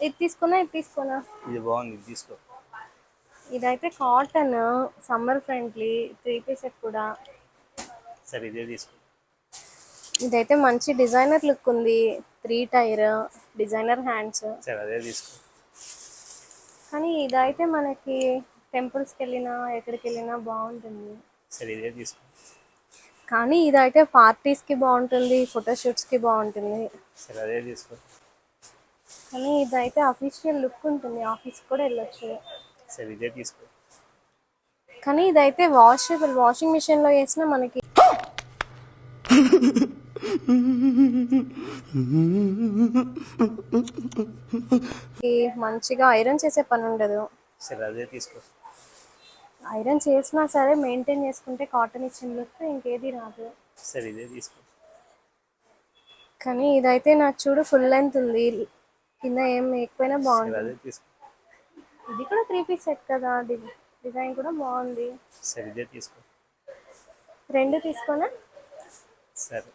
ఇది తీసుకున్నా ఇది తీసుకున్నా. ఇది బాగుంది, ఇది తీసుకో. ఇదైతే cotton, summer friendly, 3 piece set కూడా. సరే ఇదే తీసుకో. ఇదైతే మంచి డిజైనర్ లుక్ ఉంది, 3 టైర్ డిజైనర్ హ్యాండ్స్. సరే అదే తీసుకో. కానీ ఇదైతే మనకి టెంపుల్స్కి వెళ్ళినా ఎక్కడికి వెళ్ళినా బాగుంటుంది. సరే ఇదే తీసుకో. కానీ ఇదైతే పార్టీస్కి బాగుంటుంది, ఫోటోషూట్స్కి బాగుంటుంది. సరే అదే తీసుకో. కానీ ఇదైతే అఫీషియల్ లుక్ ఉంటుంది, ఆఫీస్కి కూడా వెళ్ళొచ్చు. సరే ఇదే తీసుకో. కానీ ఇదైతే వాషబుల్, వాషింగ్ మిషన్లో వేసినా మనకి మంచిగా ఐరన్ చేసే పని ఉండదు. సరే అదే తీసుకో. ఐరన్ చేసినా సరే మెయింటైన్ చేసుకుంటే కాటన్ ఇచ్చిన లుక్ ఇంకేది రాదు. సరే ఇదే తీసుకో. కానీ ఇదైతే నాకు చూడు ఫుల్ లెంత్ ఉంది, కింద ఏం మేకపోయినా సరే బాగుంటుంది. అదే తీసుకో. ఇది కూడా 3 పీస్ సెట్ కదా, డిజైన్ కూడా బాగుంది. సరే ఇదే తీసుకో. 2 తీసుకోనా? సరే.